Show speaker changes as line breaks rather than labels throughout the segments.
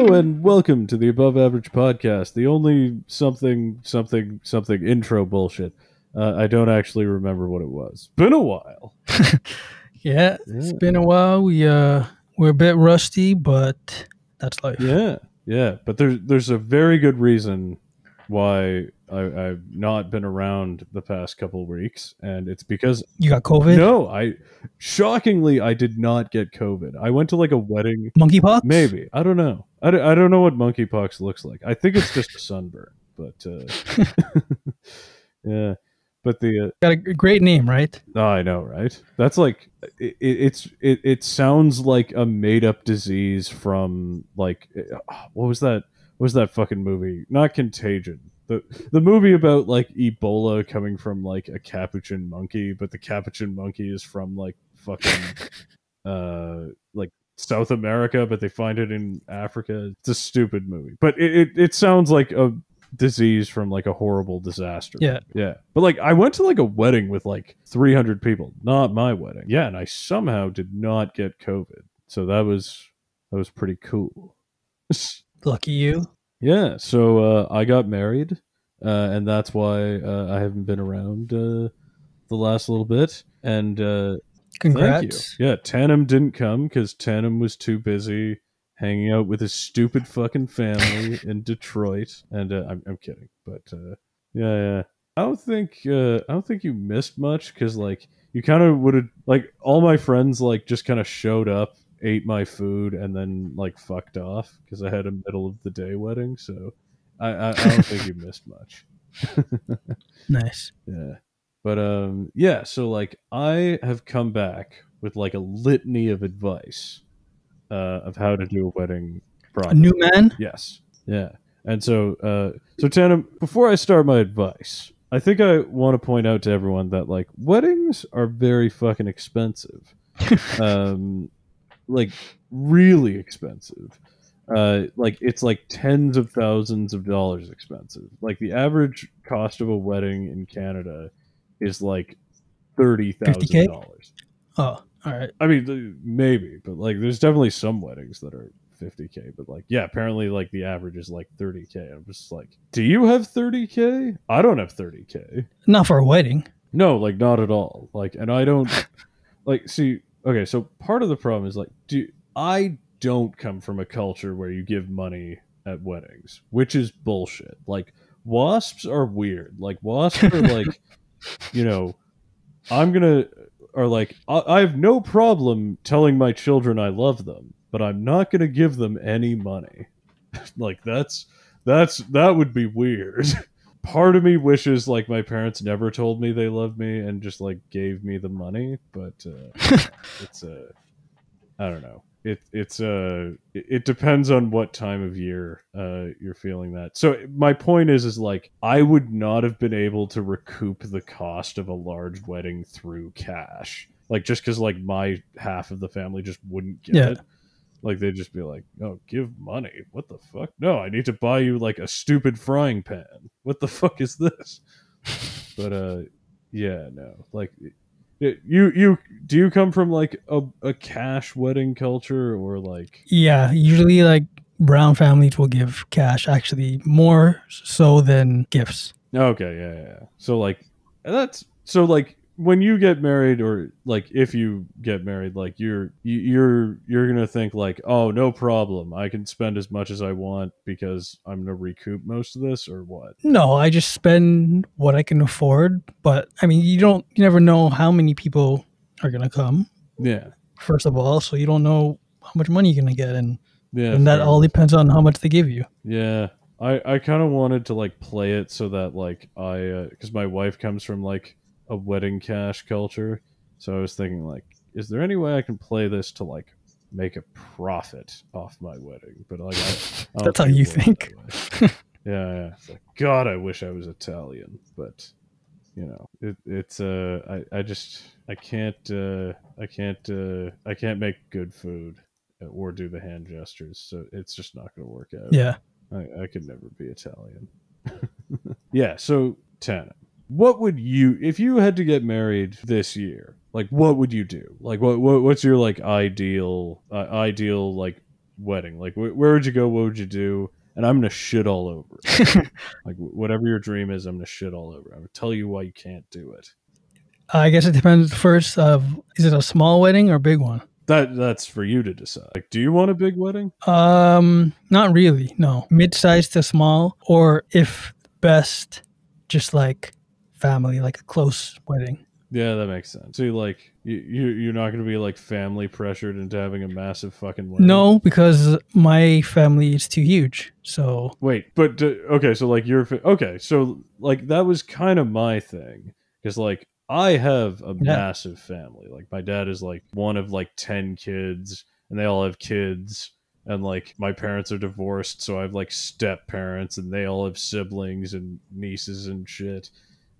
And welcome to the Above Average Podcast, the only something intro bullshit. I don't actually remember what it was. Been a while.
Yeah, it's been a while. We're a bit rusty, but that's life.
Yeah. But there's a very good reason why I've not been around the past couple of weeks, and it's because
you got COVID.
No, shockingly I did not get COVID. I went to like a wedding.
Monkeypox?
Maybe. I don't know. I don't know what monkeypox looks like. I think it's just a sunburn, but yeah. But the
got a great name, right?
Oh, I know, right? That's like it sounds like a made up disease from like what was that? What was that fucking movie? Not Contagion. The movie about like Ebola coming from like a capuchin monkey, but the capuchin monkey is from like fucking like South America, but they find it in Africa. It's a stupid movie, but it sounds like a disease from like a horrible disaster. Yeah. But like I went to like a wedding with like 300 people, not my wedding. Yeah, and I somehow did not get COVID, so that was pretty cool.
Lucky you.
Yeah. So I got married, and that's why I haven't been around the last little bit. And
congrats.
Thank you. Yeah, Tanim didn't come because Tanim was too busy hanging out with his stupid fucking family in Detroit. And I'm kidding, but yeah. I don't think you missed much because like you kind of would have like all my friends like just kind of showed up, ate my food, and then like fucked off because I had a middle of the day wedding. So I don't think you missed much.
Nice.
Yeah. But yeah, so like I have come back with like a litany of advice of how to do a wedding properly.
A new man?
Yes. Yeah. And so Tanim, before I start my advice, I think I want to point out to everyone that like weddings are very fucking expensive. Like really expensive. Like it's like tens of thousands of dollars expensive. Like the average cost of a wedding in Canada is like $30,000.
Oh, all right.
I mean, maybe, but like, there's definitely some weddings that are $50K. But like, yeah, apparently, like the average is like $30K. I'm just like, do you have $30K? I don't have $30K.
Not for a wedding.
No, like not at all. Like, and I don't like see. Okay, so part of the problem is like, I don't come from a culture where you give money at weddings, which is bullshit. Like, wasps are weird. Like, wasps are like. You know, I have no problem telling my children I love them, but I'm not going to give them any money. Like that would be weird. Part of me wishes like my parents never told me they loved me and just like gave me the money, but it's I don't know. It depends on what time of year you're feeling that. So my point is like I would not have been able to recoup the cost of a large wedding through cash, like just because like my half of the family just wouldn't get it. Like they'd just be like, "Oh, give money? What the fuck? No, I need to buy you like a stupid frying pan. What the fuck is this?" But yeah, no, like. Do you come from like a cash wedding culture or like?
Yeah, usually like brown families will give cash, actually more so than gifts.
Okay, yeah. So like when you get married or like if you get married, like you're gonna think like, oh, no problem, I can spend as much as I want because I'm gonna recoup most of this, or what?
No, I just spend what I can afford. But I mean, you never know how many people are gonna come.
Yeah.
First of all, so you don't know how much money you're gonna get, and that all
enough.
Depends on how much they give you.
Yeah. I kind of wanted to like play it so that like because my wife comes from like a wedding cash culture, so I was thinking like, is there any way I can play this to like make a profit off my wedding? But like I
that's how you think.
Yeah. It's like, God, I wish I was Italian, but you know, I can't make good food or do the hand gestures, so it's just not going to work out.
Yeah.
I could never be Italian. Yeah, so Tanim, what would you, if you had to get married this year, like what would you do? Like what's your like ideal like wedding? Like where would you go? What would you do? And I'm gonna shit all over it. Like whatever your dream is, I'm gonna shit all over. I'm gonna tell you why you can't do it.
I guess it depends first of is it a small wedding or a big one?
That's for you to decide. Like, do you want a big wedding?
Not really. No, mid-sized to small, or if best, just like family, like a close wedding.
Yeah, that makes sense. So you're not going to be like family pressured into having a massive fucking wedding.
No, because my family is too huge. So
Wait, but okay, so like okay, so like that was kind of my thing because like I have a
yeah,
massive family. Like my dad is like one of like 10 kids, and they all have kids. And like my parents are divorced, so I have like step parents, and they all have siblings and nieces and shit.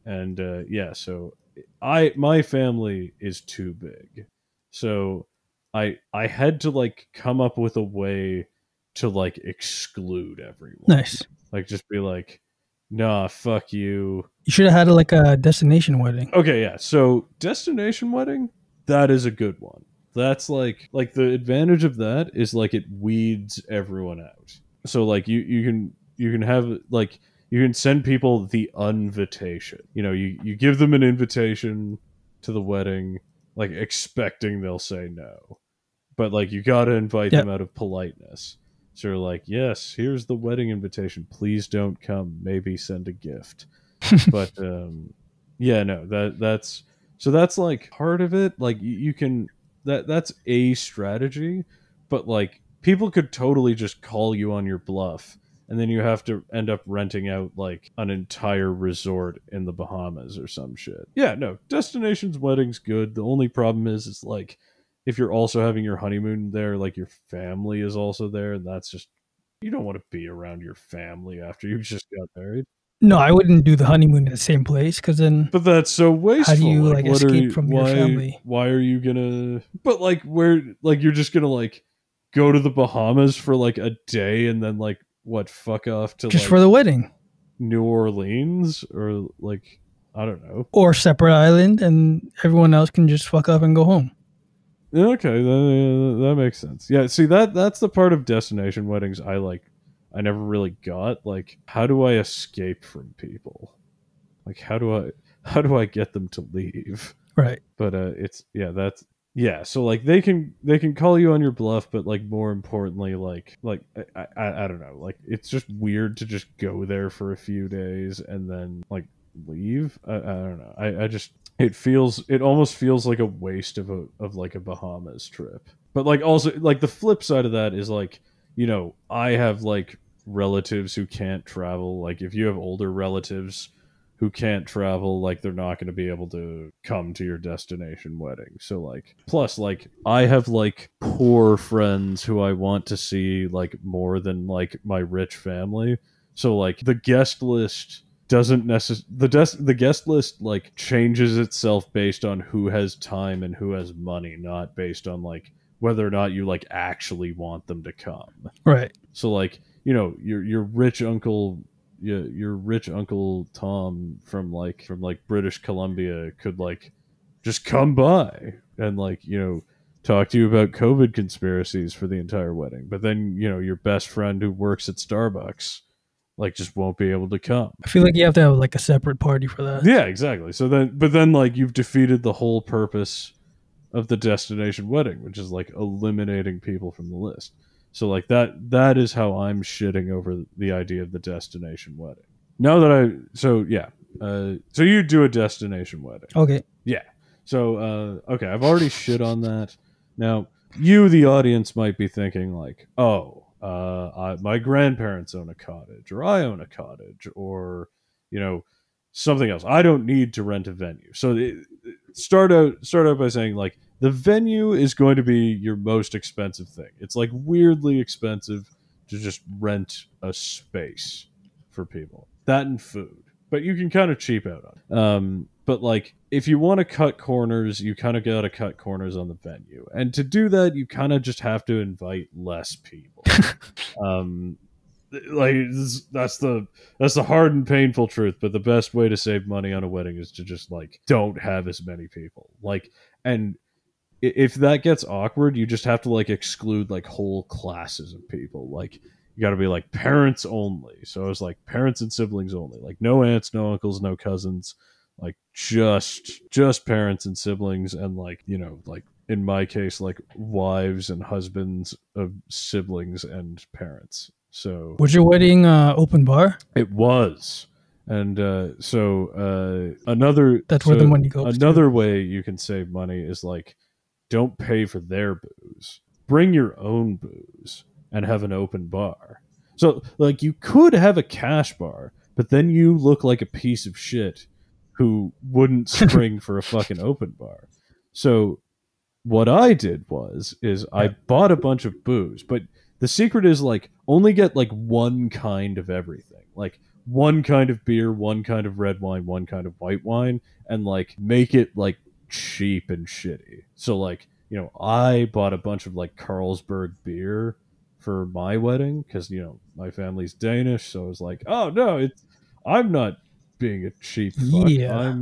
And yeah, so my family is too big, so I had to like come up with a way to like exclude everyone,
nice.
like just be like, nah, fuck you.
You should have had like a destination wedding.
Okay, yeah, so destination wedding, that is a good one. That's like the advantage of that is like it weeds everyone out. So like you can have like you can send people the invitation. You know, you give them an invitation to the wedding, like expecting they'll say no. But like you gotta invite
Yep.
them out of politeness. So you're like, yes, here's the wedding invitation. Please don't come. Maybe send a gift. But yeah, no, that's so that's like part of it. Like you can that's a strategy, but like people could totally just call you on your bluff, and then you have to end up renting out like an entire resort in the Bahamas or some shit. Yeah, no, destinations weddings good. The only problem is like if you're also having your honeymoon there, like your family is also there, and that's just you don't want to be around your family after you just got married.
No, I wouldn't do the honeymoon in the same place because then
But that's so
how do
wasteful.
you
Like,
like
what are
escape
you?
from your family?
Why are you gonna? But like, where? Like, you're just gonna like go to the Bahamas for like a day and then like what? Fuck off to
Just
like
for the wedding
New Orleans or like I don't know.
or separate island, and everyone else can just fuck up and go home.
Yeah, okay, that makes sense. Yeah, see that's the part of destination weddings I like. I never really got like how do I escape from people? Like how do I get them to leave?
Right.
But it's yeah, that's yeah. So like they can call you on your bluff, but like more importantly, like I don't know, like it's just weird to just go there for a few days and then like leave. I don't know. I just it almost feels like a waste of like a Bahamas trip. But like also like the flip side of that is like you know I have like relatives who can't travel. Like if you have older relatives who can't travel, like they're not going to be able to come to your destination wedding. So like plus like I have like poor friends who I want to see like more than like my rich family. So like the guest list doesn't necessarily the guest list like changes itself based on who has time and who has money, not based on like whether or not you like actually want them to come.
Right.
So like, you know, your rich uncle, your rich uncle Tom from like British Columbia could like just come by and like, you know, talk to you about COVID conspiracies for the entire wedding. But then, you know, your best friend who works at Starbucks like just won't be able to come.
I feel like you have to have like a separate party for that.
Yeah, exactly. So then but then like you've defeated the whole purpose of the destination wedding, which is like eliminating people from the list. So like that is how I'm shitting over the idea of the destination wedding. Now that so you do a destination wedding.
Okay.
Yeah. So okay, I've already shit on that. Now you, the audience, might be thinking like, oh, my grandparents own a cottage, or I own a cottage, or you know something else. I don't need to rent a venue. So start out by saying like the venue is going to be your most expensive thing. It's like weirdly expensive to just rent a space for people. That and food. But you can kind of cheap out on it. But like if you want to cut corners, you kind of got to cut corners on the venue. And to do that, you kind of just have to invite less people. like that's the hard and painful truth. But the best way to save money on a wedding is to just like don't have as many people. Like, and if that gets awkward, you just have to like exclude like whole classes of people. Like you got to be like parents only. So it's like parents and siblings only. Like no aunts, no uncles, no cousins. Like just parents and siblings, and like like in my case, like wives and husbands of siblings and parents. So
Was your wedding open bar?
it was. And another
That's where the money goes
another way you can save money is like don't pay for their booze. Bring your own booze and have an open bar. So, like, you could have a cash bar, but then you look like a piece of shit who wouldn't spring for a fucking open bar. So, what I did is I bought a bunch of booze, but the secret is like only get like one kind of everything. Like one kind of beer, one kind of red wine, one kind of white wine, and like make it like cheap and shitty. So like, I bought a bunch of like Carlsberg beer for my wedding because my family's Danish, so I was like, oh no, I'm not being a cheap fuck.
Yeah.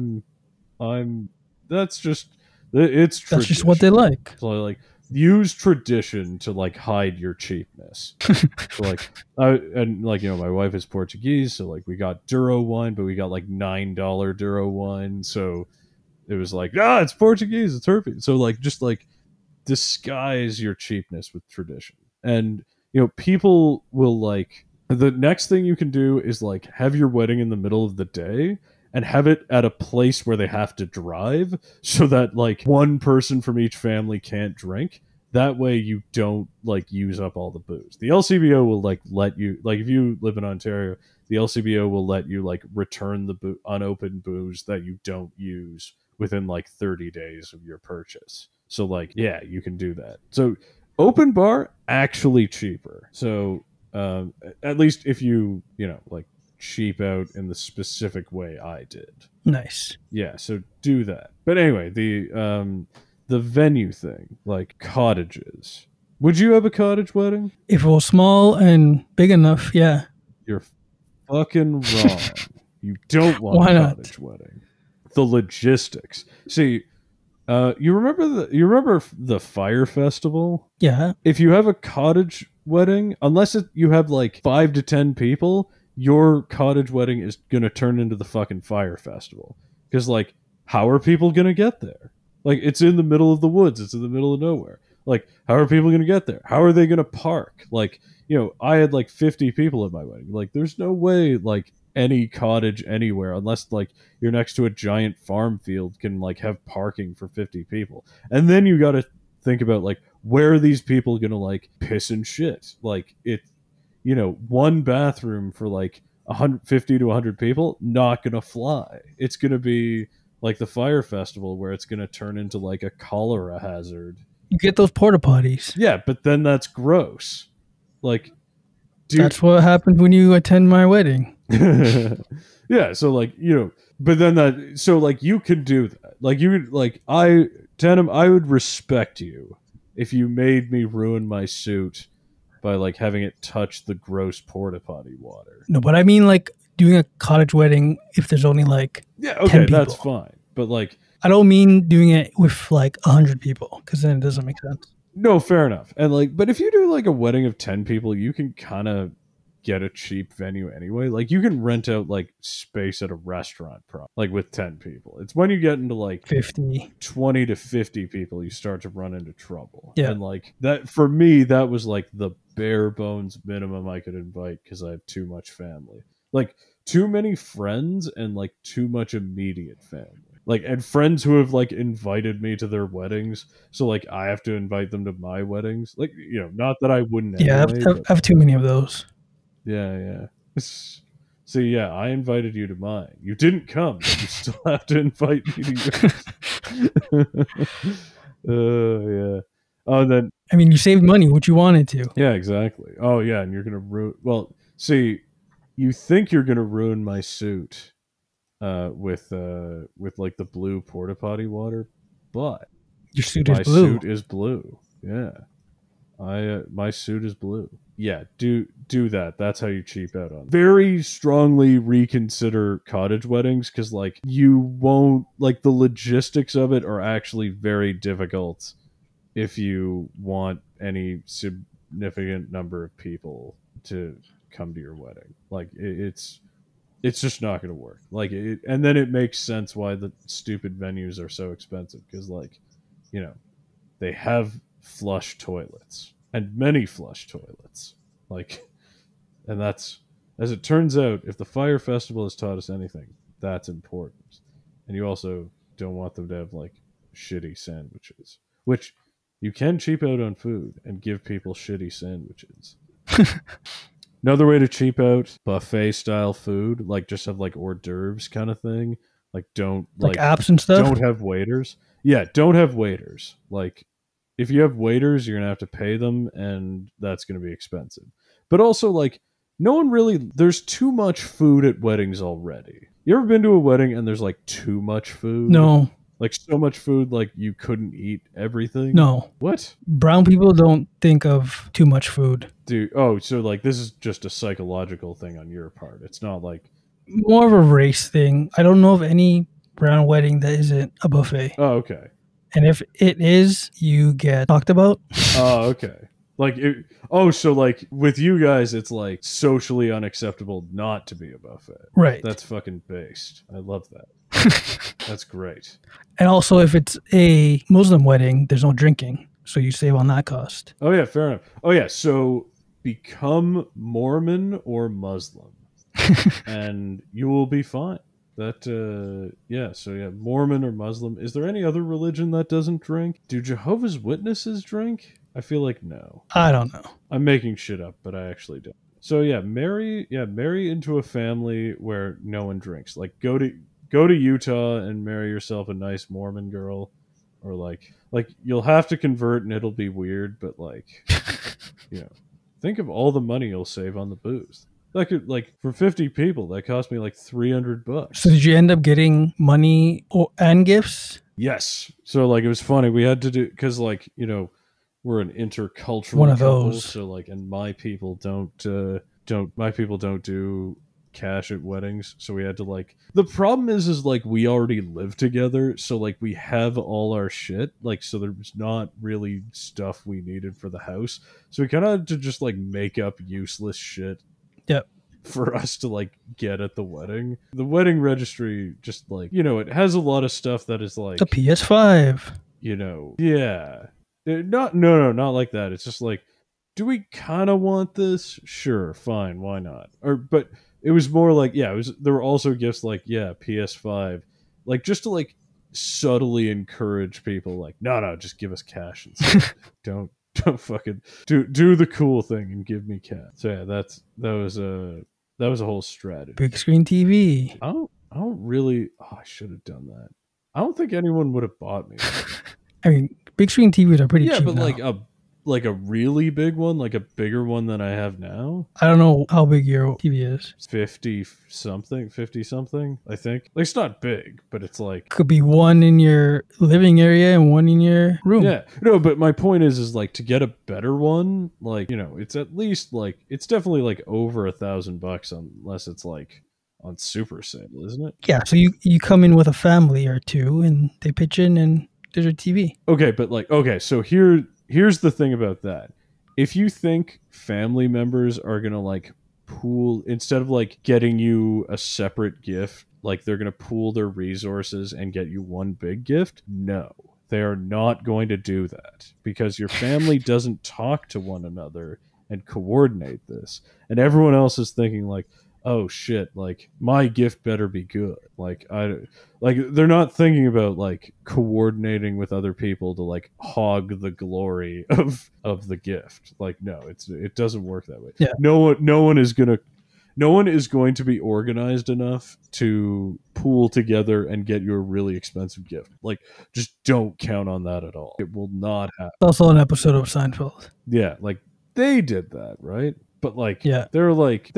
I'm that's just it's tradition.
That's just what they like.
So like use tradition to like hide your cheapness. So like my wife is Portuguese, so like we got Douro wine, but we got like $9 Douro wine, so it was like, it's Portuguese, it's herpes. So like just like disguise your cheapness with tradition. And people will like the next thing you can do is like have your wedding in the middle of the day and have it at a place where they have to drive so that like one person from each family can't drink. That way you don't like use up all the booze. The LCBO will like let you, like if you live in Ontario, the LCBO will let you like return the unopened booze that you don't use within like 30 days of your purchase. So like, yeah, you can do that. So open bar, actually cheaper. So at least if you like cheap out in the specific way I did.
Nice.
Yeah, so do that. But anyway, the venue thing, like cottages. Would you have a cottage wedding?
If it was small and big enough, yeah.
You're fucking wrong. You don't want
Why
a
not?
cottage wedding. The logistics. See, you remember the fire festival?
Yeah.
If you have a cottage wedding, unless you have like 5 to 10 people, your cottage wedding is gonna turn into the fucking fire festival. Because like, how are people gonna get there? Like, it's in the middle of the woods. It's in the middle of nowhere. Like, how are people gonna get there? How are they gonna park? Like, I had like 50 people at my wedding. Like, there's no way like any cottage anywhere, unless like you're next to a giant farm field, can like have parking for 50 people. And then you got to think about like, where are these people gonna like piss and shit? Like one bathroom for like 150 to 100 people, not gonna fly. It's gonna be like the fire festival where it's gonna turn into like a cholera hazard.
You get those porta potties.
Yeah, but then that's gross. Like,
that's what happened when you attend my wedding.
Yeah, so like but then so like you could do that. Like you like Tanim, I would respect you if you made me ruin my suit by like having it touch the gross porta potty water.
No, but I mean like doing a cottage wedding if there's only like 10 people.
That's fine. But like,
I don't mean doing it with like 100 people because then it doesn't make sense.
No, fair enough. And like, but if you do like a wedding of 10 people, you can kind of get a cheap venue anyway. Like you can rent out like space at a restaurant like with 10 people. It's when you get into like 20 to 50 people you start to run into trouble.
Yeah.
And like that, for me, that was like the bare bones minimum I could invite because I have too much family. Like too many friends and like too much immediate family. Like, and friends who have like invited me to their weddings, so like I have to invite them to my weddings. Like, not that I wouldn't.
Yeah,
anyway,
I have too many of those.
Yeah. So yeah, I invited you to mine. You didn't come, but you still have to invite me to yours. Yeah. Oh, then
I mean, you saved money, what you wanted to.
Yeah, exactly. Oh yeah, and you're gonna ruin. Well, see, you think you're gonna ruin my suit. With like the blue porta potty water, but
your suit is
my
blue.
suit is blue. Yeah, My suit is blue. Yeah, do that. That's how you cheap out on. Very strongly reconsider cottage weddings because like you won't like the logistics of it are actually very difficult if you want any significant number of people to come to your wedding. Like it's just not going to work. Like and then it makes sense why the stupid venues are so expensive because like you know they have flush toilets and many flush toilets. Like, and that's as it turns out, if the Fire Festival has taught us anything, that's important. And you also don't want them to have like shitty sandwiches, which you can cheap out on food and give people shitty sandwiches. Another way to cheap out buffet style food, like just have like hors d'oeuvres kind of thing. Like don't
Like apps and stuff.
don't have waiters. Yeah, don't have waiters. Like if you have waiters, you're gonna have to pay them, and that's gonna be expensive. But also, like, no one really. There's too much food at weddings already. You ever been to a wedding and there's like too much food?
No.
Like so much food, like you couldn't eat everything.
No.
What?
Brown people don't think of too much food.
Dude, oh, so like this is just a psychological thing on your part. It's not like
More of a race thing. I don't know of any brown wedding that isn't a buffet.
oh, okay.
And if it is, you get talked about.
Oh, okay. Like, so like with you guys, it's like socially unacceptable not to be a buffet.
Right.
That's fucking based. I love that. That's great.
And also, if it's a Muslim wedding, there's no drinking. So you save on that cost.
Oh, yeah, fair enough. Oh, yeah, so become Mormon or Muslim, and you will be fine. That, yeah, so yeah, Mormon or Muslim. Is there any other religion that doesn't drink? Do Jehovah's Witnesses drink? I feel like no.
I don't know.
I'm making shit up, but I actually don't. So yeah, marry into a family where no one drinks. Like go to Utah and marry yourself a nice Mormon girl, or like you'll have to convert and it'll be weird, but like think of all the money you'll save on the booze. Like for 50 people, that cost me like $300.
So did you end up getting money and gifts?
Yes. So like it was funny. We had to do because like we're an intercultural
One of
couple,
those.
so like, and my people don't do cash at weddings, so we had to like. The problem is like we already live together, so like we have all our shit, like so there's not really stuff we needed for the house, so we kind of had to just like make up useless shit.
Yep.
For us to like get at the wedding. The wedding registry just like it has a lot of stuff that is like
it's a PS5.
Yeah. Not like that. It's just like, do we kind of want this? Sure, fine, why not? But it was more like, yeah, there were also gifts like, yeah, PS5, like just to like subtly encourage people, like, no, just give us cash instead. don't fucking do the cool thing and give me cash. So yeah, that was a whole strategy.
Big screen TV.
I don't really. Oh, I should have done that. I don't think anyone would have bought me.
I mean, big screen TVs are pretty cheap.
Yeah, but
now.
like a really big one, like a bigger one than I have now.
I don't know how big your TV is.
50 something, I think. Like it's not big, but it's like
could be one in your living area and one in your room.
Yeah. No, but my point is like to get a better one, like, it's at least like it's definitely like over $1,000 unless it's like on super sale, isn't it?
Yeah, so you come in with a family or two and they pitch in and there's a TV.
Okay, but like so here's the thing about that. If you think family members are going to like pool, instead of like getting you a separate gift, like they're going to pool their resources and get you one big gift, no. They are not going to do that because your family doesn't talk to one another and coordinate this. And everyone else is thinking like, oh shit, like my gift better be good. Like they're not thinking about like coordinating with other people to like hog the glory of the gift. Like no, it doesn't work that way.
Yeah.
No one is going to be organized enough to pool together and get you a really expensive gift. Like just don't count on that at all. It will not happen.
It's also an episode of Seinfeld.
Yeah, like they did that, right? But like,
yeah,
they're like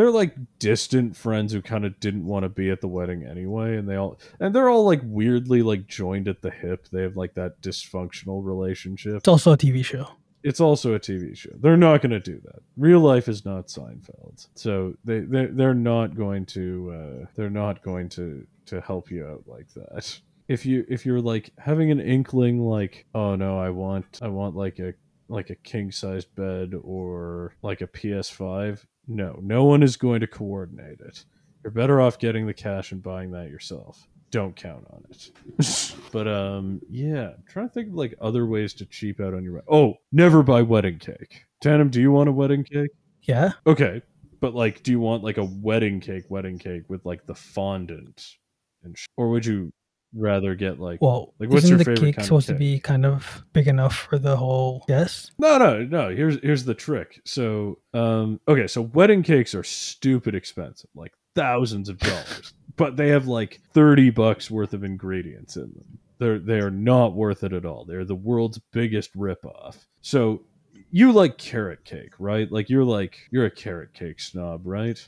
distant friends who kind of didn't want to be at the wedding anyway, and they're all like weirdly like joined at the hip. They have like that dysfunctional relationship.
It's also a TV show.
it's also a TV show. They're not going to do that. Real life is not Seinfeld, so they're not going to help you out like that. If you're like having an inkling like, oh no, I want like a king sized bed or like a PS5, no one is going to coordinate it. You're better off getting the cash and buying that yourself. Don't count on it. But yeah, I'm trying to think of like other ways to cheap out on your never buy wedding cake. Tanim, do you want a wedding cake?
Yeah.
Okay. But like, do you want like a wedding cake with like the fondant or would you rather get like
Well,
what's
isn't
your
the
favorite
cake
kind of
supposed to
cake?
be kind of big enough for the whole guest?
No. Here's the trick. So, okay, so wedding cakes are stupid expensive, like thousands of dollars, but they have like $30 worth of ingredients in them. They are not worth it at all. They're the world's biggest ripoff. So you like carrot cake, right? Like you're a carrot cake snob, right?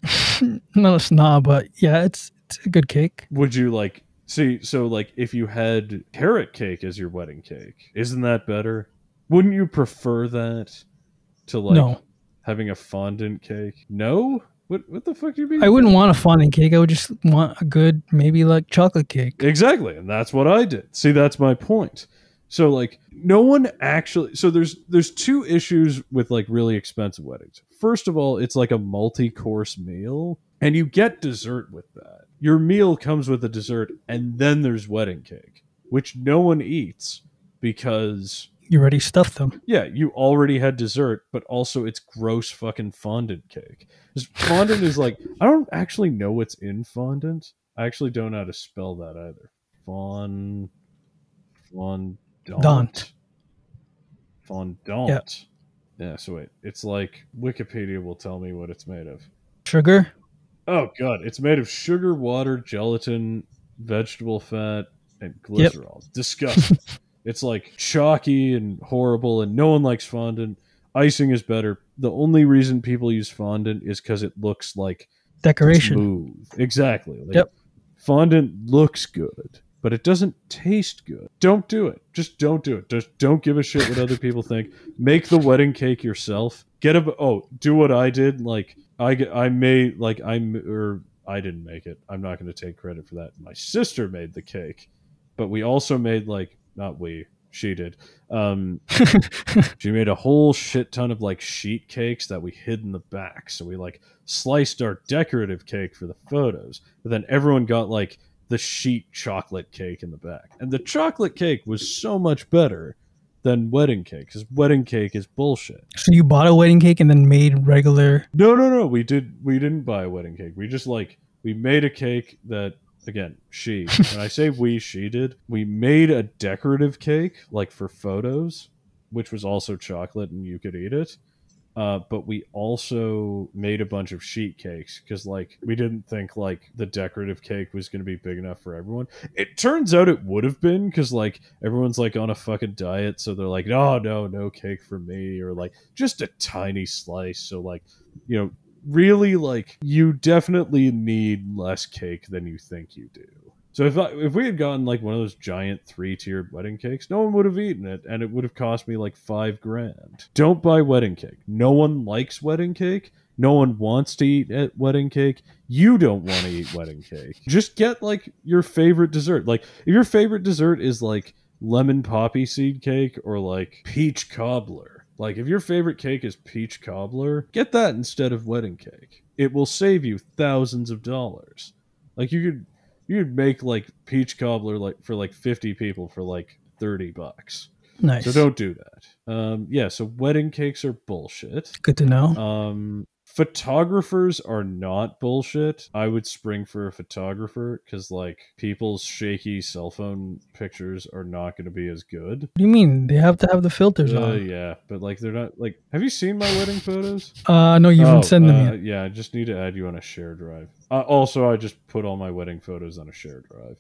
Not a snob, but yeah, it's a good cake.
Would you like see? So like if you had carrot cake as your wedding cake, isn't that better? Wouldn't you prefer that to like
No.
having a fondant cake? No? What the fuck do you mean?
I wouldn't want a fondant cake. I would just want a good, maybe like chocolate cake.
Exactly, and that's what I did. See, that's my point. So like no one actually so there's two issues with like really expensive weddings. First of all, it's like a multi-course meal and you get dessert with that. Your meal comes with a dessert and then there's wedding cake, which no one eats because
You already stuffed them.
yeah, you already had dessert, but also it's gross fucking fondant cake. Fondant is like, I don't actually know what's in fondant. I actually don't know how to spell that either. Fondant.
Daunt.
Fondant. Yeah, so wait. It's like Wikipedia will tell me what it's made of.
Sugar?
Oh, God. It's made of sugar, water, gelatin, vegetable fat, and glycerol. Yep. Disgusting. It's like chalky and horrible, and no one likes fondant. Icing is better. The only reason people use fondant is because it looks like
decoration.
Smooth. Exactly. Like, yep. Fondant looks good, but it doesn't taste good. Don't do it. Just don't do it. Just don't give a shit what other people think. Make the wedding cake yourself. Do what I did. Like I didn't make it. I'm not going to take credit for that. My sister made the cake, but we also made she did. She made a whole shit ton of like sheet cakes that we hid in the back. So we like sliced our decorative cake for the photos, but then everyone got like the sheet chocolate cake in the back. And the chocolate cake was so much better than wedding cake, because wedding cake is bullshit.
So you bought a wedding cake and then made regular?
No. We didn't buy a wedding cake. We just we made a cake that, again, when I say she did, we made a decorative cake, like for photos, which was also chocolate and you could eat it. But we also made a bunch of sheet cakes because we didn't think the decorative cake was going to be big enough for everyone. It turns out it would have been because everyone's on a fucking diet. So they're like, oh, no cake for me, or just a tiny slice. So really you definitely need less cake than you think you do. So if we had gotten one of those giant 3-tiered wedding cakes, no one would have eaten it, and it would have cost me $5,000. Don't buy wedding cake. No one likes wedding cake. No one wants to eat at wedding cake. You don't want to eat wedding cake. Just get your favorite dessert. If your favorite dessert is lemon poppy seed cake or peach cobbler. If your favorite cake is peach cobbler, get that instead of wedding cake. It will save you thousands of dollars. You could make peach cobbler for 50 people for $30.
Nice.
So don't do that. Yeah, so wedding cakes are bullshit.
Good to know.
Photographers are not bullshit. I would spring for a photographer because people's shaky cell phone pictures are not going to be as good.
What do you mean? They have to have the filters on.
Yeah, but they're not have you seen my wedding photos?
No, you haven't sent them yet.
Yeah, I just need to add you on a shared drive. Also, I just put all my wedding photos on a shared drive.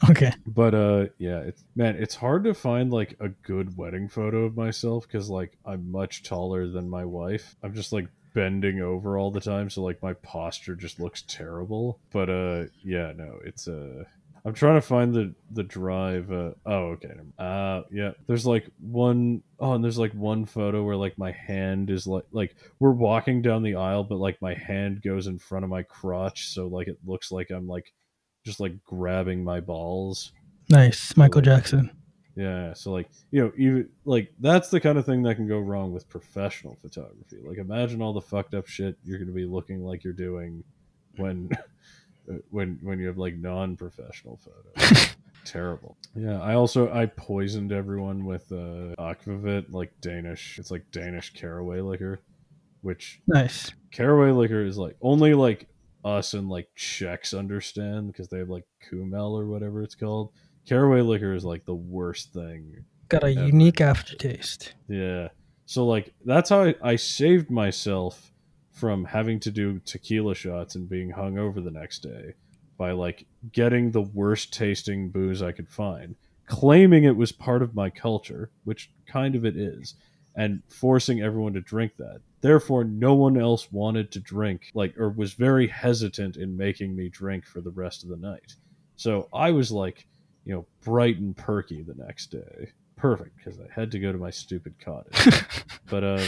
Okay.
But yeah, it's hard to find a good wedding photo of myself because I'm much taller than my wife. I'm just bending over all the time, so my posture just looks terrible. But yeah, no, it's I'm trying to find the drive. Oh, okay. Yeah. There's like one. Oh, and there's like one photo where like my hand is like we're walking down the aisle, but like my hand goes in front of my crotch, so like it looks like I'm like just like grabbing my balls.
Nice,
So
Michael
like
Jackson.
yeah, so like even like that's the kind of thing that can go wrong with professional photography. Like imagine all the fucked up shit you're going to be looking like you're doing when when you have like non-professional photos. Terrible. Yeah, I poisoned everyone with aquavit, like Danish. It's like Danish caraway liquor, which
Nice.
caraway liquor is like only like us and like Czechs understand because they have like kumel or whatever it's called. Caraway liquor is like the worst thing
Got a
ever.
unique aftertaste.
Yeah. So like that's how I saved myself from having to do tequila shots and being hungover the next day by like getting the worst tasting booze I could find, claiming it was part of my culture, which kind of it is, and forcing everyone to drink that. Therefore, no one else wanted to drink, like, or was very hesitant in making me drink for the rest of the night. So I was like, bright and perky the next day. Perfect, because I had to go to my stupid cottage. But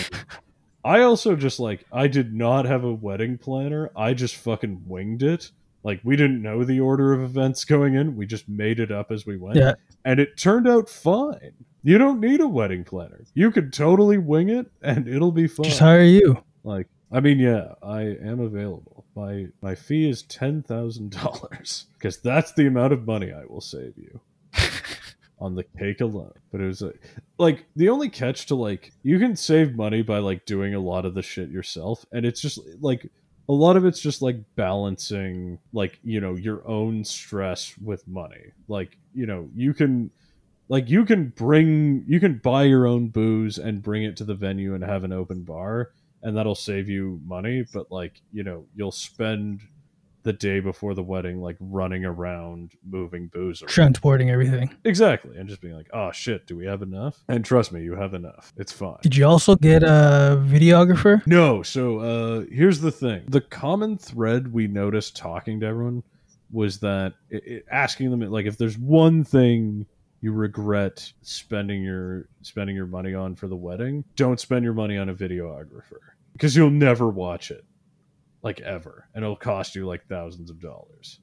I also just like I did not have a wedding planner. I just fucking winged it. Like we didn't know the order of events going in. We just made it up as we went.
Yeah,
And it turned out fine. You don't need a wedding planner. You could totally wing it and it'll be fine.
just hire you.
Like I mean, yeah, I am available. My fee is $10,000 because that's the amount of money I will save you on the cake alone. But it was like the only catch to like you can save money by like doing a lot of the shit yourself, and it's just like a lot of it's just like balancing like your own stress with money. Like you can buy your own booze and bring it to the venue and have an open bar, and that'll save you money. But like you'll spend the day before the wedding like running around moving booze around.
Transporting everything.
Exactly, and just being like, oh shit, do we have enough? And trust me, you have enough. It's fine.
Did you also get a videographer?
No, so here's the thing. The common thread we noticed talking to everyone was that asking them like if there's one thing you regret spending your money on for the wedding, don't spend your money on a videographer because you'll never watch it. Like ever, and it'll cost you like thousands of dollars.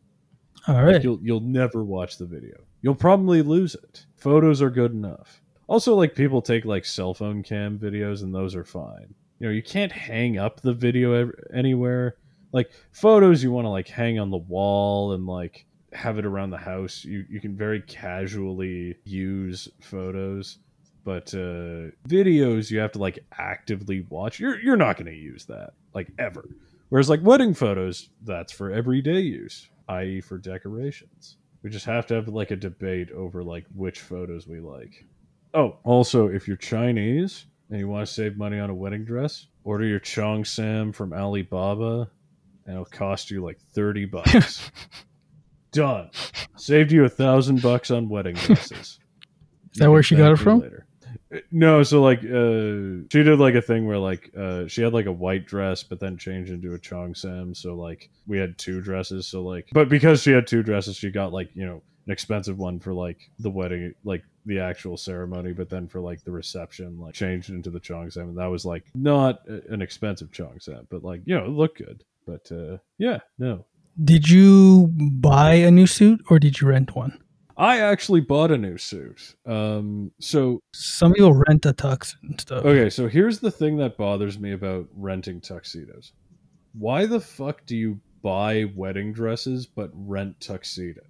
All right.
Like you'll never watch the video. You'll probably lose it. Photos are good enough. Also, like people take like cell phone cam videos, and those are fine. You can't hang up the video anywhere. Like photos, you want to like hang on the wall and like have it around the house. You can very casually use photos, but videos you have to like actively watch. You're not going to use that like ever. Whereas like wedding photos, that's for everyday use, i.e. for decorations. We just have to have like a debate over like which photos we like. Oh, also, if you're Chinese and you want to save money on a wedding dress, order your Chong Sam from Alibaba and it'll cost you like $30. Done. Saved you $1,000 on wedding dresses.
Is that where she got it from?
Later. No, so like she did like a thing where like she had like a white dress but then changed into a Chong Sam, so like we had two dresses, so like but because she had two dresses she got like an expensive one for like the wedding, like the actual ceremony, but then for like the reception like changed into the Chong Sam, and that was like not an expensive Chong Sam, but like it looked good. But yeah, no.
Did you buy a new suit or did you rent one?
I actually bought a new suit. So
some people rent a tux and stuff.
Okay, so here's the thing that bothers me about renting tuxedos. Why the fuck do you buy wedding dresses but rent tuxedos?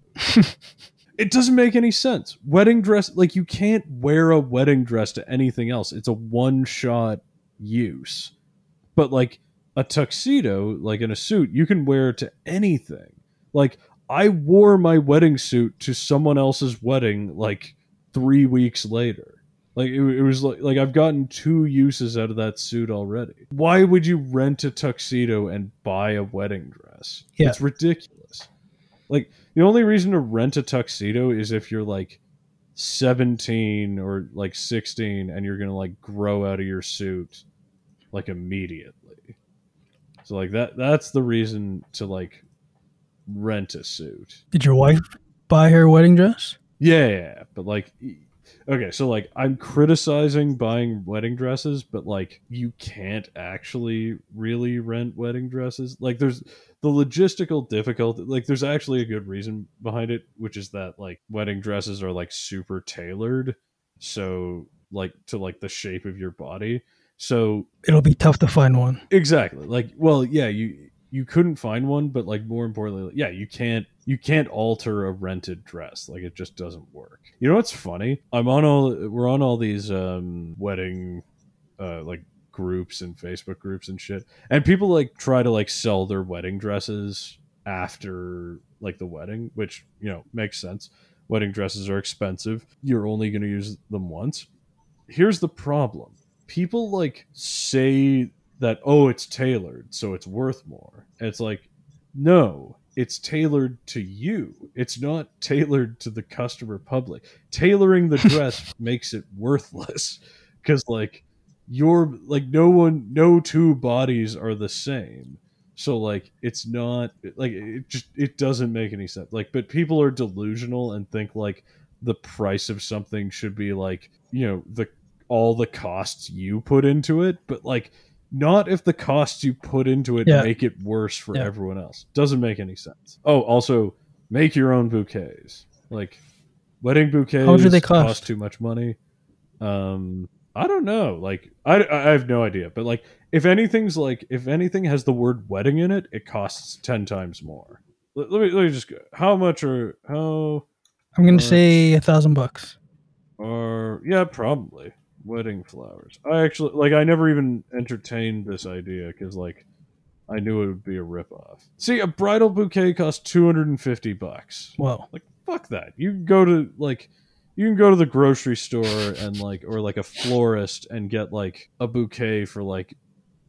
It doesn't make any sense. Wedding dress, like you can't wear a wedding dress to anything else. It's a one-shot use. But like a tuxedo, like in a suit, you can wear to anything. Like I wore my wedding suit to someone else's wedding like 3 weeks later. Like it was like I've gotten 2 uses out of that suit already. Why would you rent a tuxedo and buy a wedding dress?
Yeah.
It's ridiculous. Like the only reason to rent a tuxedo is if you're like 17 or like 16 and you're going to like grow out of your suit like immediately. So like that's the reason to like rent a suit.
Did your wife buy her wedding dress?
Yeah, but like, okay, so like, I'm criticizing buying wedding dresses, but like, you can't actually really rent wedding dresses. Like, there's the logistical difficulty. Like, there's actually a good reason behind it, which is that like wedding dresses are like super tailored, so like to like the shape of your body. So
It'll be tough to find one.
exactly. Like, well, yeah, you couldn't find one, but like more importantly, yeah, you can't alter a rented dress. Like it just doesn't work. You know what's funny? We're on all these wedding like groups and Facebook groups and shit. And people like try to like sell their wedding dresses after like the wedding, which, you know, makes sense. Wedding dresses are expensive. You're only going to use them once. Here's the problem. People like say that, oh, it's tailored, so it's worth more. And it's like, no, it's tailored to you. It's not tailored to the customer public. Tailoring the dress makes it worthless because like you're like no two bodies are the same. So like it's not like it doesn't make any sense. Like, but people are delusional and think like the price of something should be like, you know, the all the costs you put into it, but like not if the costs you put into it
Yeah.
make it worse for
Yeah.
everyone else. Doesn't make any sense. Oh, also make your own bouquets. Like wedding bouquets
How much do they cost?
too much money. I don't know. Like I have no idea, but like if anything has the word wedding in it, it costs 10 times more. Let me just go. How much are how
I'm gonna
much
say $1,000.
or yeah, probably wedding flowers. I actually like. I never even entertained this idea because like I knew it would be a ripoff. See, a bridal bouquet costs $250.
Whoa.
Like fuck that. You can go to the grocery store and like or like a florist and get like a bouquet for like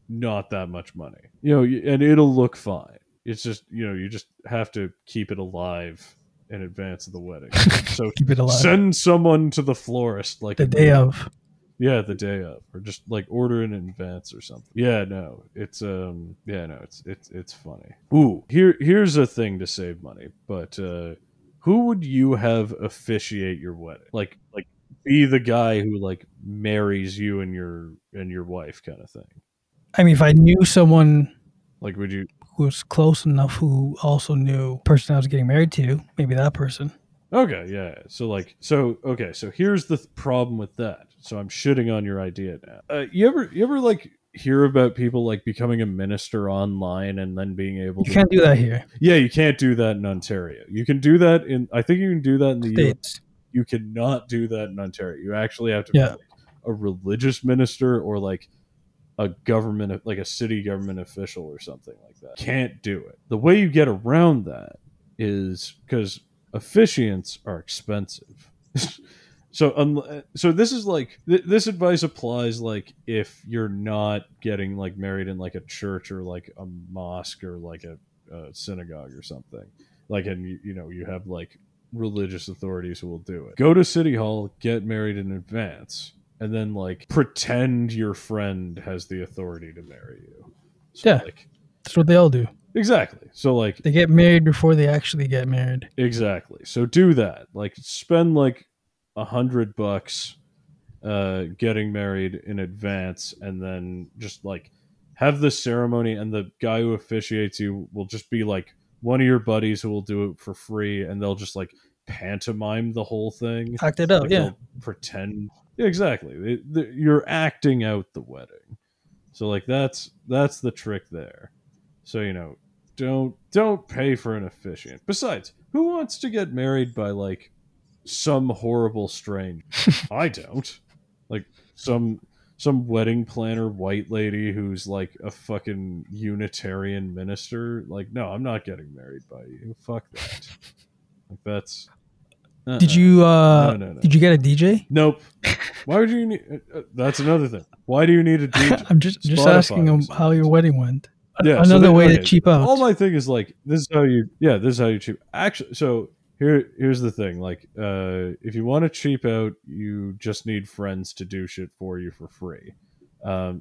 not that much money. You know, and it'll look fine. It's just, you know, you just have to keep it alive in advance of the wedding. So
Keep it alive.
send someone to the florist like
The day of.
yeah, the day of, or just like order in advance or something. Yeah, no, it's it's funny. Ooh, here's a thing to save money, but who would you have officiate your wedding? Like be the guy who like marries you and your wife kind of thing.
I mean, if I knew someone
Like would you
who was close enough who also knew the person I was getting married to, maybe that person.
Okay, yeah. So here's the problem with that. So I'm shitting on your idea now. You ever like hear about people like becoming a minister online and then being able
You
to
can't do that here.
Yeah, you can't do that in Ontario. You can do that in I think you can do that in the US.
States.
You cannot do that in Ontario. You actually have to
Yeah.
be like a religious minister or like a government like a city government official or something like that. Can't do it. The way you get around that is because officiants are expensive. So this is like this advice applies like if you're not getting like married in like a church or like a mosque or like a synagogue or something like, and you know you have like religious authorities who will do it. Go to city hall, get married in advance, and then like pretend your friend has the authority to marry you. So,
Yeah.
like
That's what they all do.
exactly. So like
They get married before they actually get married.
exactly. So do that. Like spend like $100 getting married in advance, and then just like have the ceremony, and the guy who officiates you will just be like one of your buddies who will do it for free, and they'll just like pantomime the whole thing.
Act it out,
Like
yeah.
they'll pretend. Yeah, exactly. You're acting out the wedding. So like that's the trick there. So you know, don't pay for an officiant. Besides, who wants to get married by like some horrible stranger? I don't. Like some wedding planner white lady who's like a fucking Unitarian minister. Like, no, I'm not getting married by you. Fuck that. Like that's
Did you
no.
did you get a DJ?
Nope. Why would you need? That's another thing. Why do you need a DJ?
I'm just asking him how your wedding went.
Yeah,
Another way to cheap out.
All my thing is like this is how you cheap. Actually, so here's the thing. Like, if you want to cheap out, you just need friends to do shit for you for free.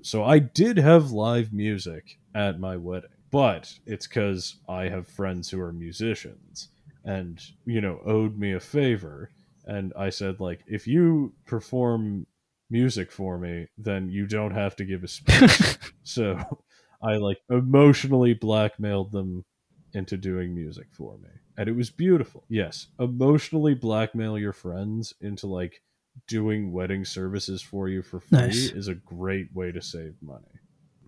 So I did have live music at my wedding, but it's because I have friends who are musicians, and, owed me a favor. And I said, like, if you perform music for me, then you don't have to give a speech. So I, like, emotionally blackmailed them into doing music for me. And it was beautiful. Yes, emotionally blackmail your friends into, like, doing wedding services for you for free
Nice.
is a great way to save money.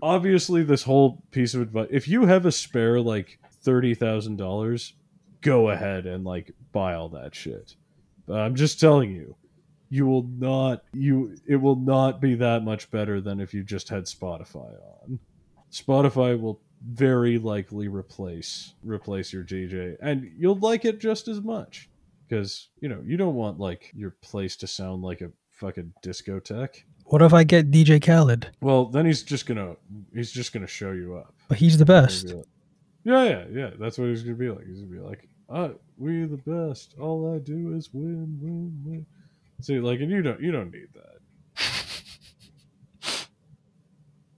Obviously, this whole piece of advice, if you have a spare, like, $30,000, go ahead and, like, buy all that shit. But I'm just telling you, it will not be that much better than if you just had Spotify on. Spotify will very likely replace your DJ, and you'll like it just as much, because you don't want, like, your place to sound like a fucking discotheque.
What if I get DJ Khaled?
Well, then he's just gonna show you up.
But he's the best.
Like, yeah. That's what he's gonna be like. He's gonna be like, "We the best. All I do is win, win, win." See, like, and you don't need that.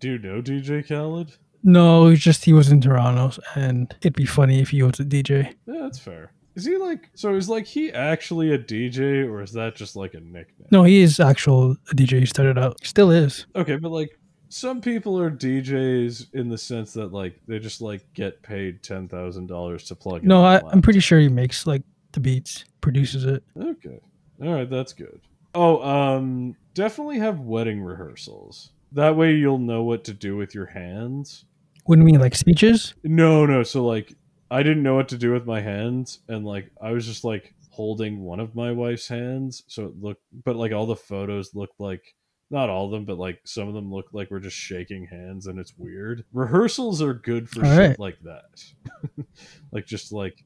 Do you know DJ Khaled?
No, he was in Toronto, and it'd be funny if he was a DJ.
Yeah, that's fair. Is he like, so is, like, he actually a DJ, or is that just like a nickname?
No, he is actual a DJ. He started out. Still is.
Okay, but, like, some people are DJs in the sense that, like, they just, like, get paid $10,000 to plug in.
No, I'm pretty sure he makes, like, the beats, produces it.
Okay. All right, that's good. Oh, definitely have wedding rehearsals. That way you'll know what to do with your hands.
What do you mean, like speeches?
No. So, like, I didn't know what to do with my hands, and, like, I was just, like, holding one of my wife's hands, so it looked, but, like, all the photos looked like, not all of them, but, like, some of them looked like we're just shaking hands, and it's weird. Rehearsals are good for
All
shit
right.
like that. Like, just, like,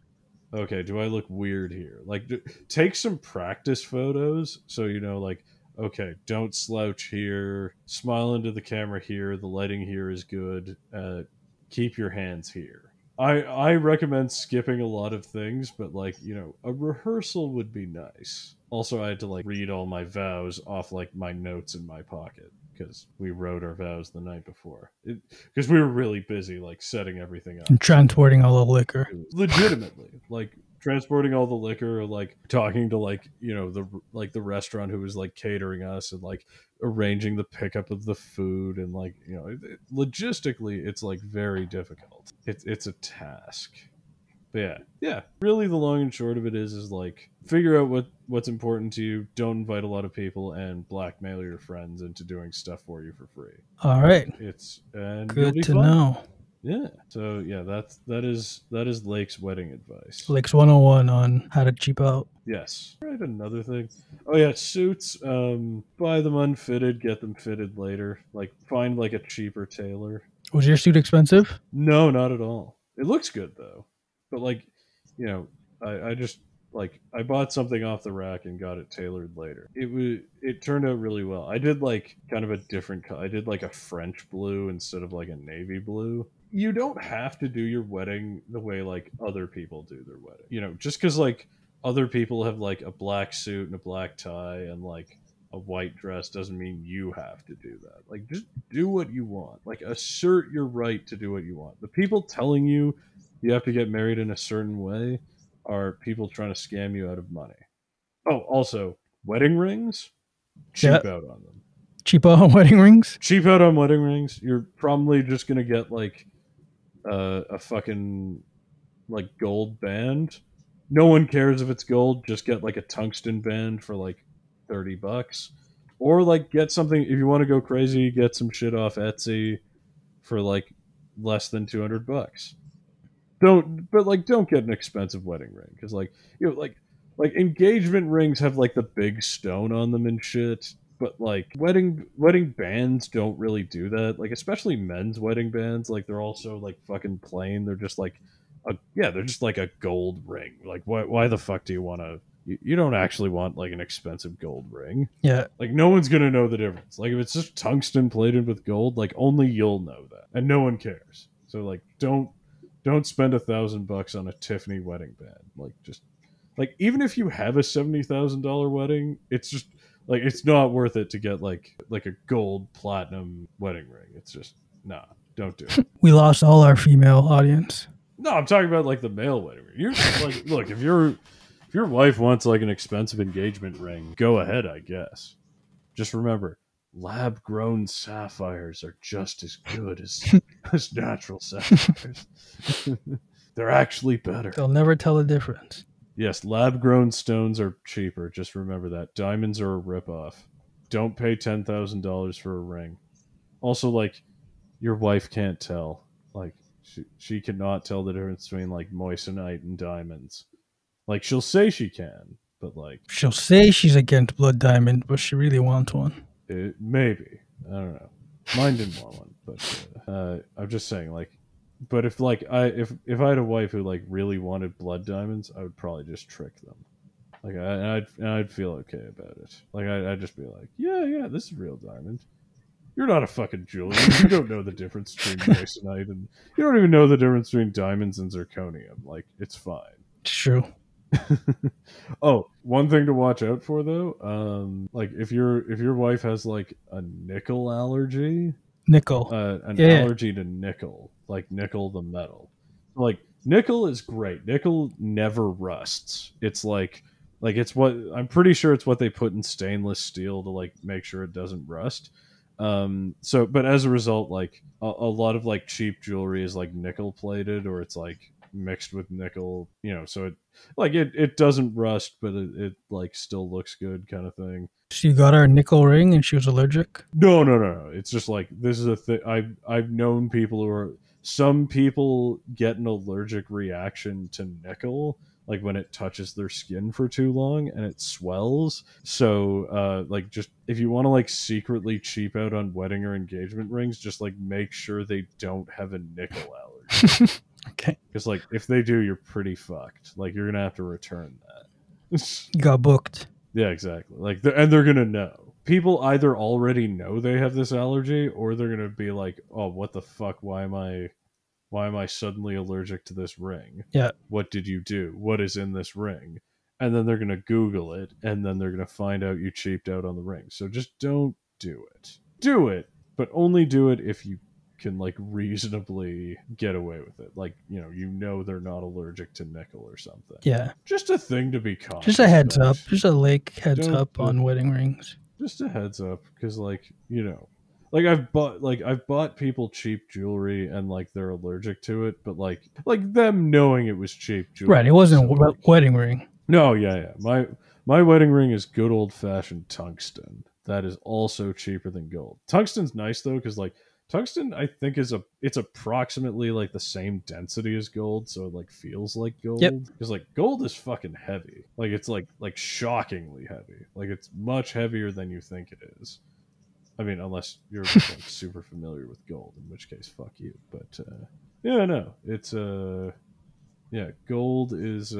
okay, do I look weird here? Like, take some practice photos, so like, okay, don't slouch here, smile into the camera here, the lighting here is good, keep your hands here. I recommend skipping a lot of things, but, like, a rehearsal would be nice. Also, I had to, like, read all my vows off, like, my notes in my pocket, because we wrote our vows the night before. Because we were really busy, like, setting everything up.
And transporting all the liquor.
Legitimately, like, transporting all the liquor, or, like, talking to, like, the restaurant who was, like, catering us, and, like, arranging the pickup of the food, and, like, logistically, it's, like, very difficult. It's a task. But yeah. Really, the long and short of it is like, figure out what's important to you. Don't invite a lot of people, and blackmail your friends into doing stuff for you for free.
All right.
And
good
you'll be
to
fine.
know.
Yeah. So yeah, that is Lake's wedding advice.
Lake's 101 on how to cheap out.
Yes. Right. Another thing. Oh yeah, suits. Buy them unfitted. Get them fitted later. Like, find, like, a cheaper tailor.
Was your suit expensive?
No, not at all. It looks good though. But, like, I just, like, I bought something off the rack and got it tailored later. It turned out really well. I did, like, kind of a different I did, like, a French blue instead of, like, a navy blue. You don't have to do your wedding the way, like, other people do their wedding. Just because, like, other people have, like, a black suit and a black tie and, like, a white dress doesn't mean you have to do that. Like, just do what you want. Like, assert your right to do what you want. The people telling you have to get married in a certain way are people trying to scam you out of money. Oh, also, wedding rings, cheap out on them.
Cheap out on wedding rings?
Cheap out on wedding rings. You're probably just going to get, like, a fucking, like, gold band. No one cares if it's gold. Just get, like, a tungsten band for, like, $30. Or, like, get something, if you want to go crazy, get some shit off Etsy for, like, less than $200. Don't get an expensive wedding ring, because, like, like engagement rings have, like, the big stone on them and shit, but, like, wedding bands don't really do that. Like, especially men's wedding bands, like, they're also, like, fucking plain. They're just like they're just like a gold ring. Like, why the fuck do you want to? You don't actually want, like, an expensive gold ring.
Yeah.
Like, no one's gonna know the difference. Like, if it's just tungsten plated with gold, like, only you'll know that, and no one cares. So, like, don't spend $1,000 on a Tiffany wedding band. Like, just, like, even if you have a $70,000 wedding, it's just, like, it's not worth it to get, like a gold platinum wedding ring. It's just, nah, don't do it.
We lost all our female audience.
No, I'm talking about like the male wedding ring. You're like, look, if your wife wants like an expensive engagement ring, go ahead, I guess. Just remember, lab grown sapphires are just as good as natural sapphires. They're actually better.
They'll never tell the difference.
Yes, lab grown stones are cheaper. Just remember that. Diamonds are a ripoff. Don't pay $10,000 for a ring. Also, like, your wife can't tell. Like, she cannot tell the difference between like moissanite and diamonds. Like, she'll say she can, but like,
She'll say she's against blood diamond, but she really wants one.
maybe, I don't know. Mine didn't want one, but I'm just saying, like, but if like if I had a wife who like really wanted blood diamonds, I would probably just trick them. Like, I'd feel okay about it. Like, I'd just be like, yeah, this is real diamond. You're not a fucking jeweler. You don't know the difference between moissanite and you don't even know the difference between diamonds and zirconium. Like, it's fine.
It's true.
Oh, one thing to watch out for though, like if your wife has like a nickel allergy,
Nickel.
an
Yeah.
allergy to nickel, like nickel the metal. Like nickel is great. Nickel never rusts. It's like it's what I'm pretty sure it's what they put in stainless steel to like make sure it doesn't rust. So but as a result, like a lot of like cheap jewelry is like nickel plated or it's like mixed with nickel, you know, so it doesn't rust, but it like still looks good kind of thing.
She got her a nickel ring and she was allergic.
No. It's just like this is a thing. I've known people who are some people get an allergic reaction to nickel, like when it touches their skin for too long and it swells. So like just if you want to like secretly cheap out on wedding or engagement rings, just like make sure they don't have a nickel allergy.
Okay.
Because like if they do, you're pretty fucked. Like you're gonna have to return that.
You got booked.
Yeah, exactly. Like, and they're gonna know. People either already know they have this allergy, or they're gonna be like, "Oh, what the fuck? Why am I suddenly allergic to this ring?
Yeah.
What did you do? What is in this ring?" And then they're gonna Google it, and then they're gonna find out you cheaped out on the ring. So just don't do it. Do it, but only do it if you can like reasonably get away with it. Like, you know they're not allergic to nickel or something.
Yeah.
Just a thing to be cautious.
Just a heads
about.
up. Just a heads
Don't-
up on wedding rings.
Just a heads up, because like like I've bought people cheap jewelry and like they're allergic to it, but like them knowing it was cheap jewelry.
Right. It wasn't
so,
a wedding ring.
No, yeah. My wedding ring is good old fashioned tungsten. That is also cheaper than gold. Tungsten's nice though, because like tungsten I think it's approximately like the same density as gold, so it like feels like gold.
Yep.
Because like gold is fucking heavy. Like it's like shockingly heavy. Like it's much heavier than you think it is. I mean, unless you're like super familiar with gold, in which case fuck you. But yeah, no, it's yeah, gold is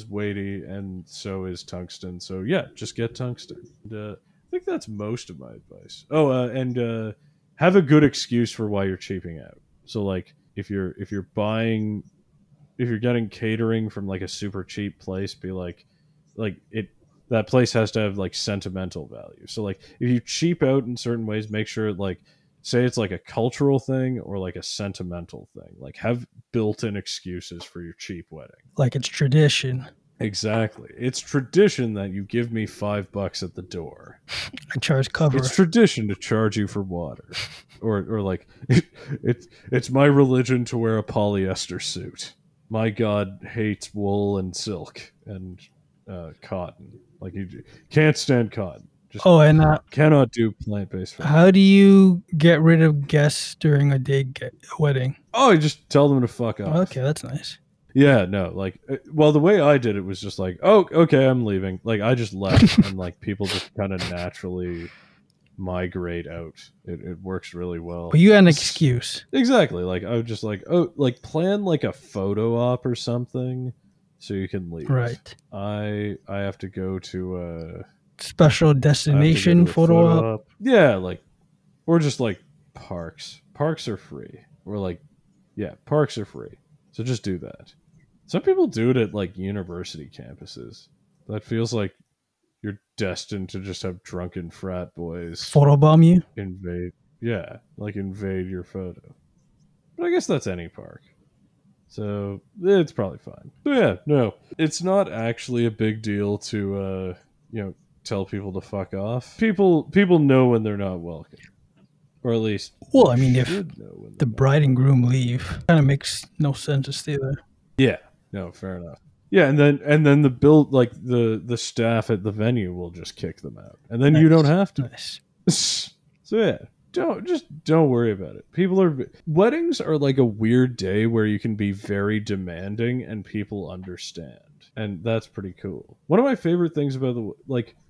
weighty, and so is tungsten. So yeah, just get tungsten. And, I think that's most of my advice. Oh, and have a good excuse for why you're cheaping out. So like, if you're getting catering from like a super cheap place, be like that place has to have like sentimental value. So like, if you cheap out in certain ways, make sure like, say it's like a cultural thing or like a sentimental thing. Like have built-in excuses for your cheap wedding.
Like it's tradition.
Exactly. It's tradition that you give me $5 at the door.
I charge cover.
It's tradition to charge you for water. Or like it's my religion to wear a polyester suit. My God hates wool and silk and cotton. Like you can't stand cotton. Just
and
cannot do plant-based food.
how do you get rid of guests during a wedding?
Oh, you just tell them to fuck off.
Okay, that's nice.
Yeah, no, like, well, the way I did it was just like, oh, okay, I'm leaving. Like, I just left, and like people just kind of naturally migrate out. It works really well.
But you had an excuse.
Exactly. Like, I would just like, oh, like plan like a photo op or something, so you can leave.
Right.
I have to go to
Special destination photo op.
Yeah, like, or just like parks. Parks are free. Or like, yeah, parks are free. So just do that. Some people do it at like university campuses. That feels like you're destined to just have drunken frat boys
Photobomb you.
invade. Yeah, like invade your photo. But I guess that's any park. So it's probably fine. So yeah, no, it's not actually a big deal to tell people to fuck off. People know when they're not welcome, or at least
Well,
they
I mean, if
should know when
the
they're not
bride and
welcome.
groom leave, kind of makes no sense to stay there.
Yeah, no, fair enough. Yeah, and then the build like the staff at the venue will just kick them out, and then you don't
Nice,
have to.
nice.
So yeah, don't worry about it. Weddings are like a weird day where you can be very demanding and people understand. And that's pretty cool. One of my favorite things about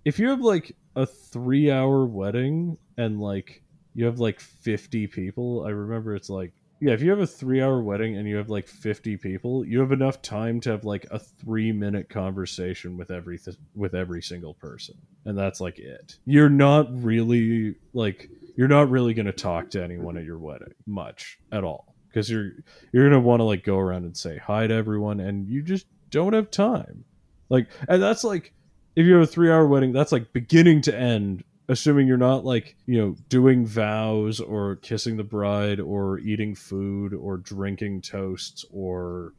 if you have like a 3-hour wedding and like you have like 50 people, I remember it's like, yeah, if you have a 3-hour wedding and you have like 50 people, you have enough time to have like a 3-minute conversation with every single person. And that's like it. You're not really going to talk to anyone at your wedding much at all, because you're going to want to like go around and say hi to everyone, and you just don't have time. Like, and that's like, if you have a 3-hour wedding, that's like beginning to end, assuming you're not like, doing vows or kissing the bride or eating food or drinking toasts or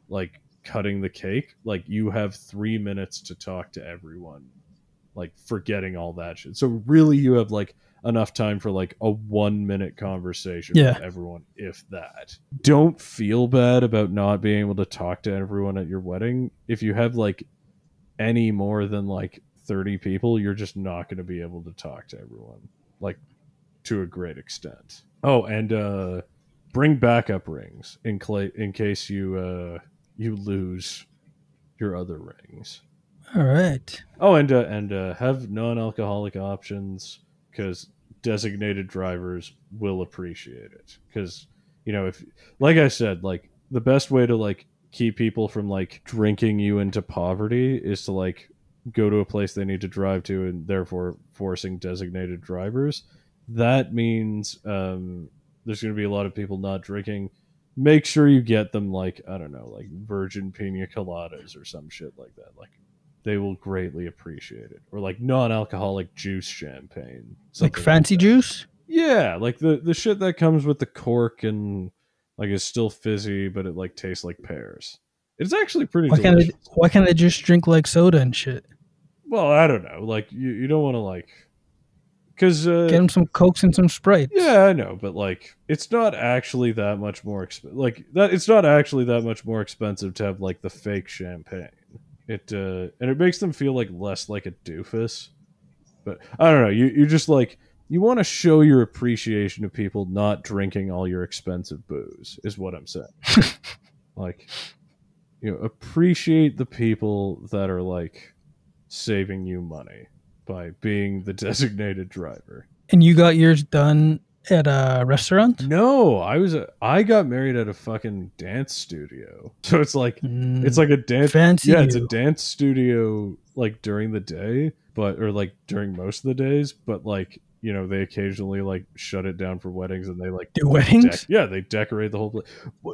like cutting the cake. Like, you have 3 minutes to talk to everyone, like forgetting all that shit. So really you have like enough time for like a 1-minute conversation with everyone, if that. Don't feel bad about not being able to talk to everyone at your wedding. If you have like any more than like 30 people, you're just not going to be able to talk to everyone, like, to a great extent. Oh, and bring backup rings in case you lose your other rings.
All right.
Oh, and have non-alcoholic options, because designated drivers will appreciate it. Because, if, like I said, like the best way to like keep people from like drinking you into poverty is to like go to a place they need to drive to, and therefore forcing designated drivers. That means there's going to be a lot of people not drinking. Make sure you get them like, I don't know, like virgin pina coladas or some shit like that. Like, they will greatly appreciate it. Or like non-alcoholic juice champagne.
Like fancy juice?
Yeah, like the shit that comes with the cork and like is still fizzy, but it like tastes like pears. It's actually pretty delicious.
Why can't I just drink like soda and shit?
Well, I don't know. Like, you don't want to like... Because
get them some Cokes and some Sprites.
Yeah, I know, but like, it's not actually that much more It's not actually that much more expensive to have like the fake champagne. And it makes them feel like less like a doofus. But I don't know. You just like, you want to show your appreciation to people not drinking all your expensive booze, is what I'm saying. Like, appreciate the people that are like saving you money by being the designated driver.
And you got yours done at a restaurant?
No, I got married at a fucking dance studio. So it's like a dance
fancy.
Yeah, it's a dance studio like during the day, or like during most of the days, but like, they occasionally like shut it down for weddings, and they like
do weddings.
They decorate the whole place.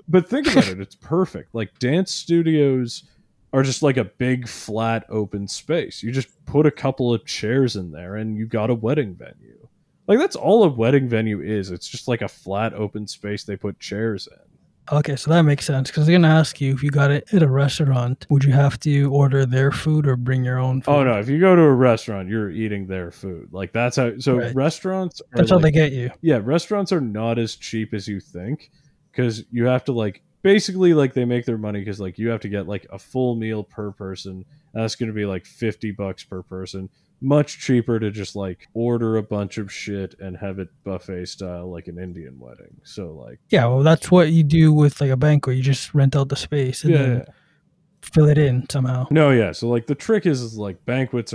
But think about it, it's perfect. Like, dance studios are just like a big flat open space. You just put a couple of chairs in there and you got a wedding venue. Like, that's all a wedding venue is. It's just like a flat open space they put chairs in.
Okay, so that makes sense, because they're going to ask you, if you got it at a restaurant, would you have to order their food or bring your own food?
Oh, no. If you go to a restaurant, you're eating their food. Like, that's how... So
right.
Restaurants are
That's how they get you.
Yeah, restaurants are not as cheap as you think, because you have to, like... Basically, like, they make their money because, like, you have to get, like, a full meal per person. That's going to be, like, $50 per person. Much cheaper to just like order a bunch of shit and have it buffet style, like an Indian wedding. So like,
yeah, well, that's what you do with like a banquet. You just rent out the space and then fill it in somehow.
No, yeah. So like, the trick is like banquet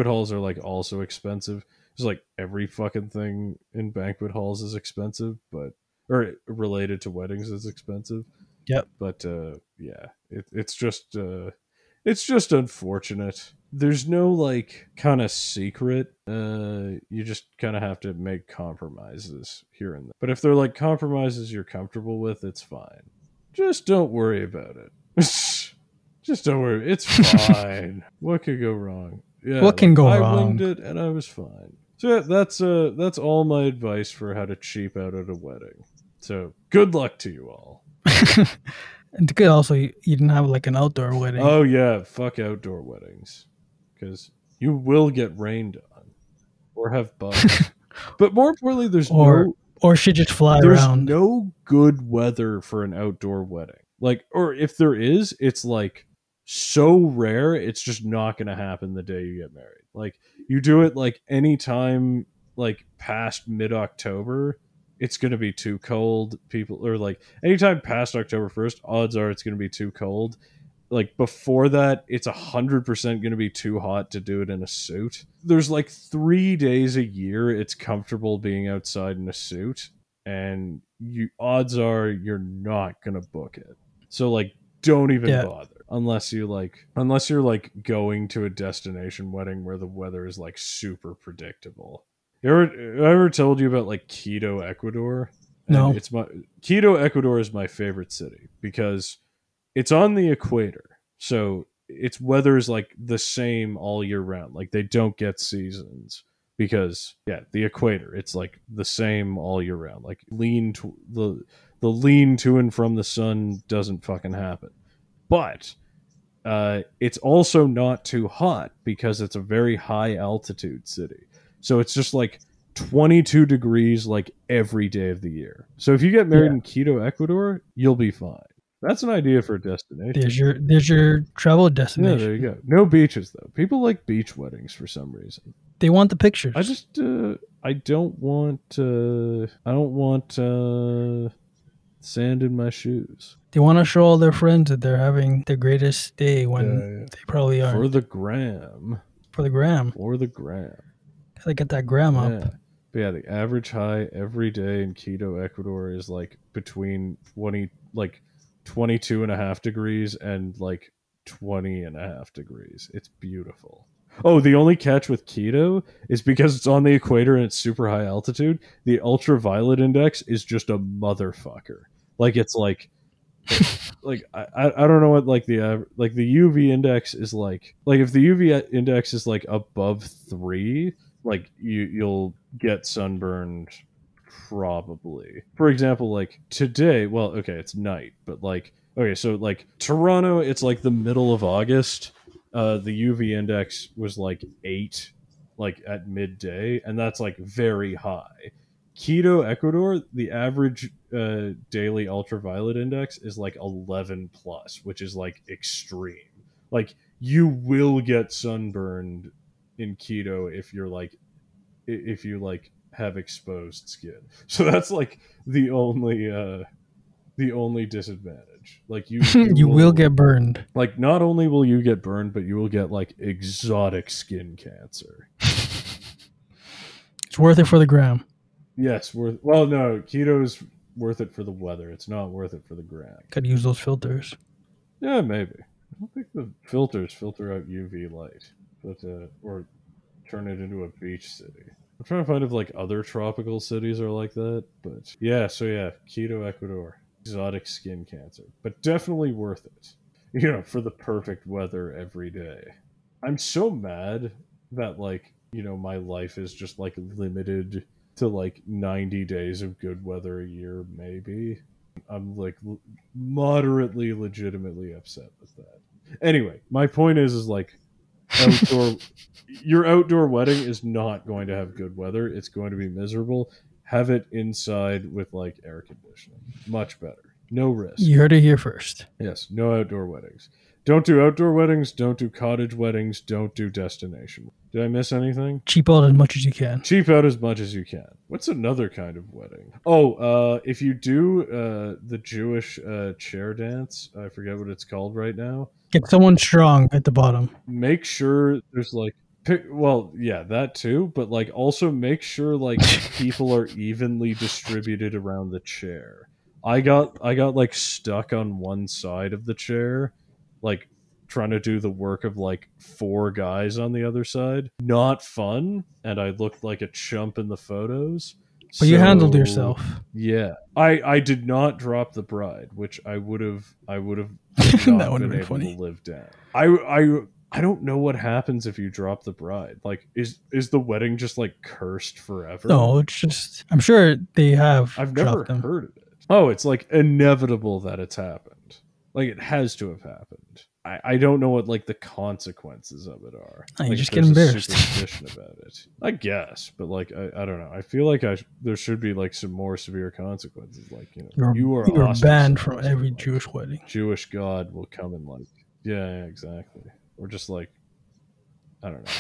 halls are like also expensive. It's like every fucking thing in banquet halls is expensive, or related to weddings is expensive.
Yep.
But yeah, it's just unfortunate. There's no like kind of secret. You just kind of have to make compromises here and there. But if they're like compromises you're comfortable with, it's fine. Just don't worry about it. Just don't worry. It's fine. What could go wrong? Yeah,
what can go wrong?
I winged it and I was fine. So yeah, that's all my advice for how to cheap out at a wedding. So good luck to you all.
And it's good also you didn't have like an outdoor wedding.
Oh yeah, fuck outdoor weddings, because you will get rained on or have bugs. But more importantly,
Or should just fly
there's
around.
no good weather for an outdoor wedding. Like, or if there is, it's like so rare, it's just not going to happen the day you get married. Like, you do it like anytime, like past mid October, it's going to be too cold. People, or like anytime past October 1st, odds are it's going to be too cold. Like before that, it's 100% going to be too hot to do it in a suit. There's like 3 days a year it's comfortable being outside in a suit, and you odds are you're not going to book it. So like, don't even
Yeah.
bother unless you're like going to a destination wedding where the weather is like super predictable. I ever told you about like Quito, Ecuador? And
No.
it's my Quito, Ecuador is my favorite city because it's on the equator, so its weather is like the same all year round. Like they don't get seasons because the equator, it's like the same all year round. Like the lean to and from the sun doesn't fucking happen. But it's also not too hot because it's a very high altitude city. So it's just like 22 degrees like every day of the year. So if you get married
Yeah.
in Quito, Ecuador, you'll be fine. That's an idea for a destination.
There's your travel
Yeah,
destination.
there you go. No beaches though. People like beach weddings for some reason.
They want the pictures.
I don't want sand in my shoes.
They want to show all their friends that they're having the greatest day when they probably
For
aren't.
the gram.
For the gram.
For the gram.
Gotta get that gram
Yeah.
up.
But yeah, the average high every day in Quito, Ecuador is like between 22.5 degrees and like 20.5 degrees. It's beautiful. Oh, the only catch with Quito is because it's on the equator and it's super high altitude, the ultraviolet index is just a motherfucker. Like it's like I don't know what like the UV index is like if the UV index is like above 3, like you'll get sunburned probably. For example, like today, well, okay, it's night, but like okay, so like Toronto, it's like the middle of August. The UV index was like 8 like at midday, and that's like very high. Quito, Ecuador, the average daily ultraviolet index is like 11 plus, which is like extreme. Like you will get sunburned in Quito if you like have exposed skin. So that's like the only disadvantage. Like
You will get burned.
like not only will you get burned, but you will get like exotic skin cancer.
It's worth it for the gram.
Yes, well, no, Quito's worth it for the weather. It's not worth it for the gram.
Could use those filters.
Yeah, maybe. I don't think the filters filter out UV light, but or turn it into a beach city. I'm trying to find if like other tropical cities are like that, but yeah. So yeah, Quito, Ecuador, exotic skin cancer, but definitely worth it. You know, for the perfect weather every day. I'm so mad that like my life is just like limited to like 90 days of good weather a year, maybe. I'm like moderately legitimately upset with that. Anyway, my point is like outdoor your outdoor wedding is not going to have good weather. It's going to be miserable. Have it inside with like air conditioning. Much better. No risk.
You heard it here first.
Yes, no outdoor weddings. Don't do outdoor weddings. Don't do cottage weddings. Don't do destination. Did I miss anything?
Cheap out as much as you can.
Cheap out as much as you can. What's another kind of wedding? Oh, if you do the Jewish chair dance, I forget what it's called right now.
Get someone strong at the bottom.
Make sure there's like well, yeah, that too, but like also make sure like people are evenly distributed around the chair. I got like stuck on one side of the chair, like trying to do the work of like 4 guys on the other side. Not fun, and I looked like a chump in the photos.
But you handled yourself.
Yeah. I did not drop the bride, which I would have not
That would have
been
been
able
funny.
to live down. I don't know what happens if you drop the bride. Like is the wedding just like cursed forever?
No, it's just I'm sure they have
I've
dropped
never
them.
heard of it. Oh, it's like inevitable that it's happened. Like, it has to have happened. I don't know what, like, the consequences of it are.
You
like,
just
if
get
there's a
embarrassed.
superstition about it. I guess, but, like, I don't know. I feel like there should be, like, some more severe consequences. Like, you are
You're banned
ostracized,
from every
like,
Jewish wedding.
Jewish God will come and, like, yeah, exactly. Or just, like, I don't know.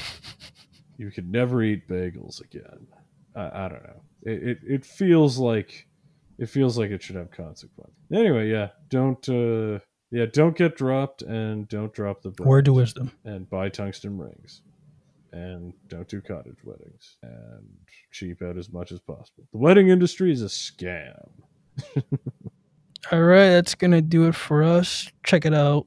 You could never eat bagels again. I don't know. It feels like it should have consequences. Anyway, don't get dropped, and don't drop the bride.
Word to wisdom.
And buy tungsten rings, and don't do cottage weddings, and cheap out as much as possible. The wedding industry is a scam.
All right, that's gonna do it for us. Check it out.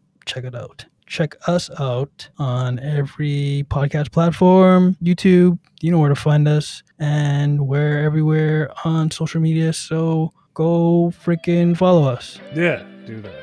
Check us out on every podcast platform, YouTube. You know where to find us, and we're everywhere on social media. So go freaking follow us.
Yeah, do that.